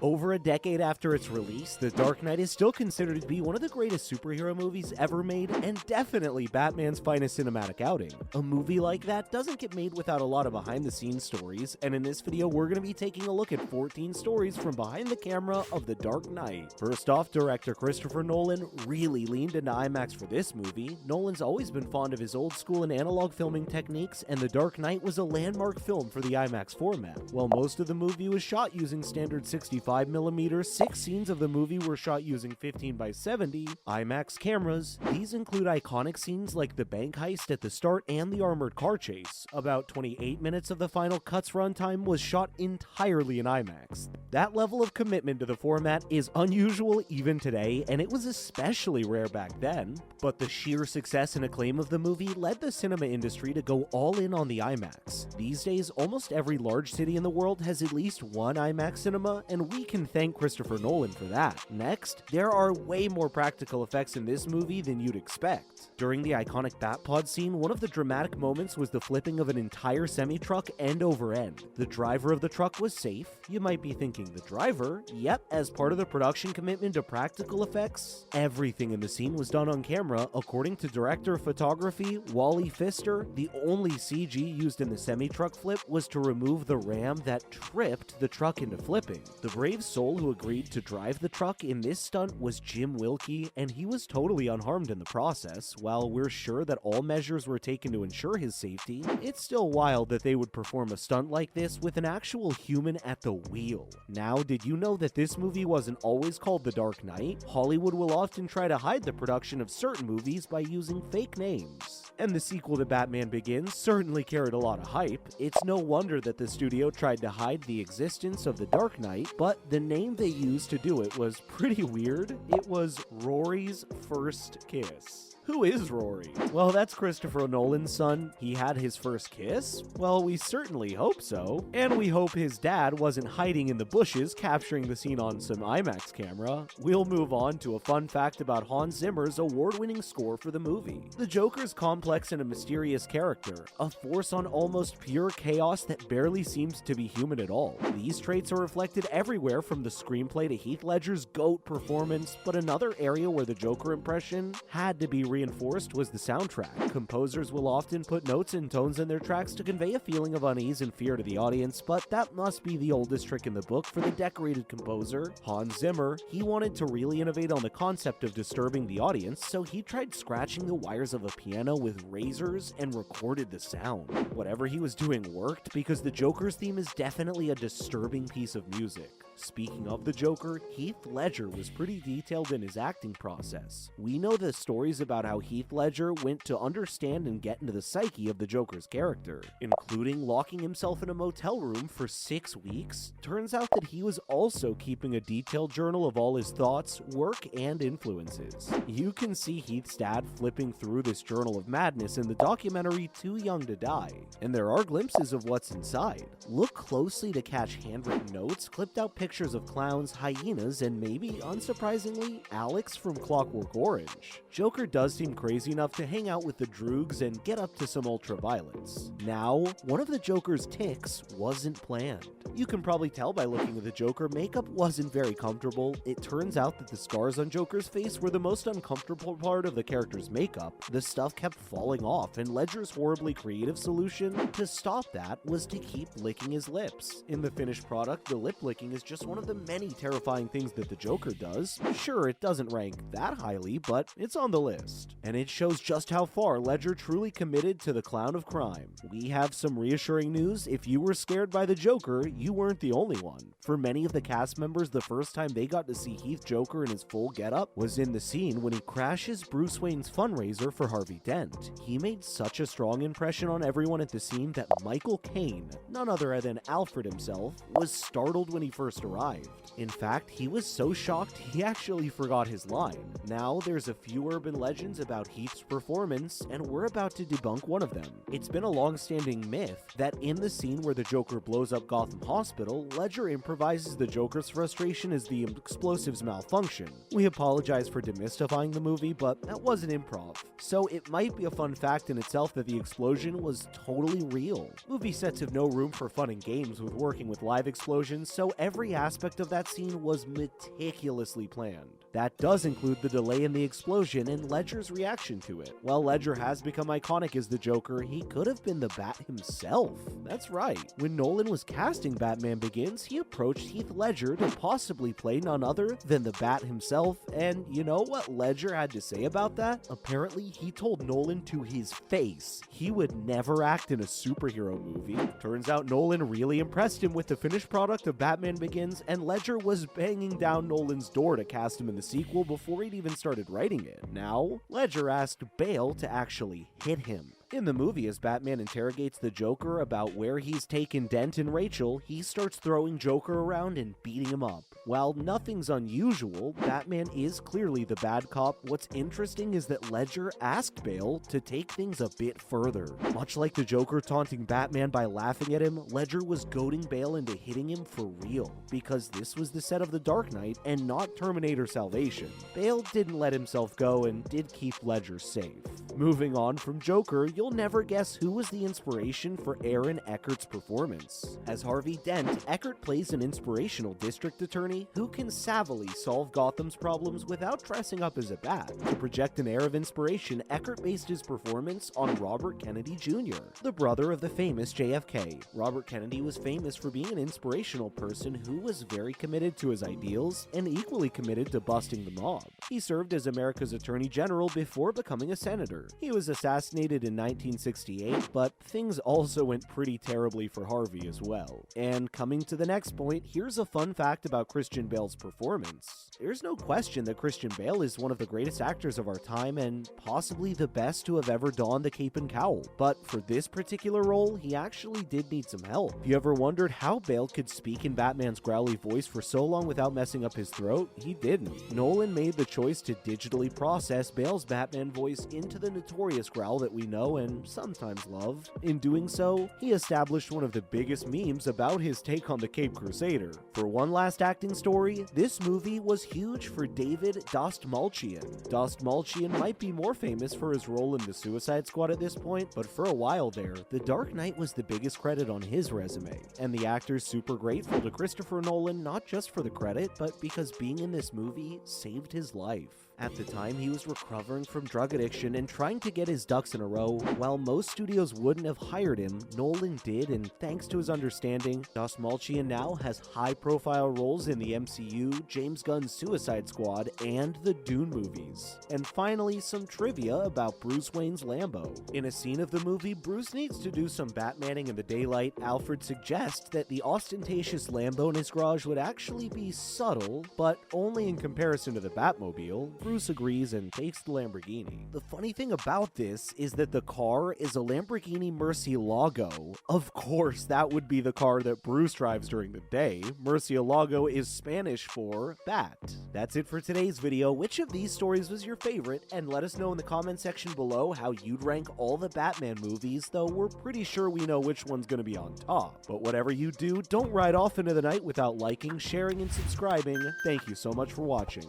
Over a decade after its release, The Dark Knight is still considered to be one of the greatest superhero movies ever made, and definitely Batman's finest cinematic outing. A movie like that doesn't get made without a lot of behind-the-scenes stories, and in this video we're going to be taking a look at 14 stories from behind the camera of The Dark Knight. First off, director Christopher Nolan really leaned into IMAX for this movie. Nolan's always been fond of his old-school and analog filming techniques, and The Dark Knight was a landmark film for the IMAX format. While most of the movie was shot using standard 65mm, 6 scenes of the movie were shot using 15x70 IMAX cameras. These include iconic scenes like the bank heist at the start and the armored car chase. About 28 minutes of the final cut's runtime was shot entirely in IMAX. That level of commitment to the format is unusual even today, and it was especially rare back then. But the sheer success and acclaim of the movie led the cinema industry to go all in on the IMAX. These days, almost every large city in the world has at least one IMAX cinema, and we can thank Christopher Nolan for that. Next, there are way more practical effects in this movie than you'd expect. During the iconic Batpod scene, one of the dramatic moments was the flipping of an entire semi-truck end over end. The driver of the truck was safe. You might be thinking, the driver? Yep, as part of the production commitment to practical effects, everything in the scene was done on camera. According to director of photography Wally Pfister, the only CG used in the semi-truck flip was to remove the ram that tripped the truck into flipping. The brave soul who agreed to drive the truck in this stunt was Jim Wilkie, and he was totally unharmed in the process. While we're sure that all measures were taken to ensure his safety, it's still wild that they would perform a stunt like this with an actual human at the wheel. Now, did you know that this movie wasn't always called The Dark Knight? Hollywood will often try to hide the production of certain movies by using fake names. And the sequel to Batman Begins certainly carried a lot of hype. It's no wonder that the studio tried to hide the existence of The Dark Knight, but the name they used to do it was pretty weird. It was Rory's First Kiss. Who is Rory? Well, that's Christopher Nolan's son. He had his first kiss? Well, we certainly hope so. And we hope his dad wasn't hiding in the bushes capturing the scene on some IMAX camera. We'll move on to a fun fact about Hans Zimmer's award-winning score for the movie. The Joker's complex and a mysterious character, a force on almost pure chaos that barely seems to be human at all. These traits are reflected everywhere from the screenplay to Heath Ledger's GOAT performance, but another area where the Joker impression had to be reinforced was the soundtrack. Composers will often put notes and tones in their tracks to convey a feeling of unease and fear to the audience, but that must be the oldest trick in the book for the decorated composer, Hans Zimmer. He wanted to really innovate on the concept of disturbing the audience, so he tried scratching the wires of a piano with razors and recorded the sound. Whatever he was doing worked, because the Joker's theme is definitely a disturbing piece of music. Speaking of the Joker, Heath Ledger was pretty detailed in his acting process. We know the stories about how Heath Ledger went to understand and get into the psyche of the Joker's character, including locking himself in a motel room for 6 weeks. Turns out that he was also keeping a detailed journal of all his thoughts, work, and influences. You can see Heath's dad flipping through this journal of madness in the documentary Too Young to Die, and there are glimpses of what's inside. Look closely to catch handwritten notes, clipped out pictures of clowns, hyenas, and maybe, unsurprisingly, Alex from Clockwork Orange. Joker does seem crazy enough to hang out with the Droogs and get up to some ultraviolence. Now, one of the Joker's tics wasn't planned. You can probably tell by looking at the Joker, makeup wasn't very comfortable. It turns out that the scars on Joker's face were the most uncomfortable part of the character's makeup. The stuff kept falling off, and Ledger's horribly creative solution to stop that was to keep licking his lips. In the finished product, the lip licking is just one of the many terrifying things that the Joker does. Sure, it doesn't rank that highly, but it's on the list. And it shows just how far Ledger truly committed to the clown of crime. We have some reassuring news. If you were scared by the Joker, you weren't the only one. For many of the cast members, the first time they got to see Heath Joker in his full getup was in the scene when he crashes Bruce Wayne's fundraiser for Harvey Dent. He made such a strong impression on everyone at the scene that Michael Caine, none other than Alfred himself, was startled when he first arrived. In fact, he was so shocked he actually forgot his line. Now, there's a few urban legends about Heath's performance, and we're about to debunk one of them. It's been a long-standing myth that in the scene where the Joker blows up Gotham Hospital, Ledger improvises the Joker's frustration as the explosives malfunction. We apologize for demystifying the movie, but that wasn't improv. So it might be a fun fact in itself that the explosion was totally real. Movie sets have no room for fun and games with working with live explosions, so every every aspect of that scene was meticulously planned. That does include the delay in the explosion and Ledger's reaction to it. While Ledger has become iconic as the Joker, he could have been the Bat himself. That's right. When Nolan was casting Batman Begins, he approached Heath Ledger to possibly play none other than the Bat himself, and you know what Ledger had to say about that? Apparently, he told Nolan to his face he would never act in a superhero movie. Turns out Nolan really impressed him with the finished product of Batman Begins, and Ledger was banging down Nolan's door to cast him in the sequel before he'd even started writing it. Now, Ledger asked Bale to actually hit him. In the movie, as Batman interrogates the Joker about where he's taken Dent and Rachel, he starts throwing Joker around and beating him up. While nothing's unusual, Batman is clearly the bad cop. What's interesting is that Ledger asked Bale to take things a bit further. Much like the Joker taunting Batman by laughing at him, Ledger was goading Bale into hitting him for real, because this was the set of The Dark Knight and not Terminator Salvation. Bale didn't let himself go and did keep Ledger safe. Moving on from Joker, you'll never guess who was the inspiration for Aaron Eckert's performance. As Harvey Dent, Eckert plays an inspirational district attorney who can savvily solve Gotham's problems without dressing up as a bat. To project an air of inspiration, Eckert based his performance on Robert Kennedy Jr., the brother of the famous JFK. Robert Kennedy was famous for being an inspirational person who was very committed to his ideals and equally committed to busting the mob. He served as America's Attorney General before becoming a senator. He was assassinated in 1968, but things also went pretty terribly for Harvey as well. And coming to the next point, here's a fun fact about Christian Bale's performance. There's no question that Christian Bale is one of the greatest actors of our time and possibly the best to have ever donned the cape and cowl. But for this particular role, he actually did need some help. You ever wondered how Bale could speak in Batman's growly voice for so long without messing up his throat? He didn't. Nolan made the choice to digitally process Bale's Batman voice into the notorious growl that we know and sometimes love. In doing so, he established one of the biggest memes about his take on the Cape Crusader. For one last acting story, this movie was huge for David Dastmalchian. Dastmalchian might be more famous for his role in the Suicide Squad at this point, but for a while there, The Dark Knight was the biggest credit on his resume, and the actor's super grateful to Christopher Nolan not just for the credit, but because being in this movie saved his life. At the time, he was recovering from drug addiction and trying to get his ducks in a row. While most studios wouldn't have hired him, Nolan did, and thanks to his understanding, Dastmalchian now has high-profile roles in the MCU, James Gunn's Suicide Squad, and the Dune movies. And finally, some trivia about Bruce Wayne's Lambo. In a scene of the movie, Bruce needs to do some Batmaning in the daylight. Alfred suggests that the ostentatious Lambo in his garage would actually be subtle, but only in comparison to the Batmobile. Bruce agrees and takes the Lamborghini. The funny thing about this is that the car is a Lamborghini Murcielago. Of course, that would be the car that Bruce drives during the day. Murcielago is Spanish for bat. That's it for today's video. Which of these stories was your favorite? And let us know in the comment section below how you'd rank all the Batman movies, though we're pretty sure we know which one's gonna be on top. But whatever you do, don't ride off into the night without liking, sharing, and subscribing. Thank you so much for watching.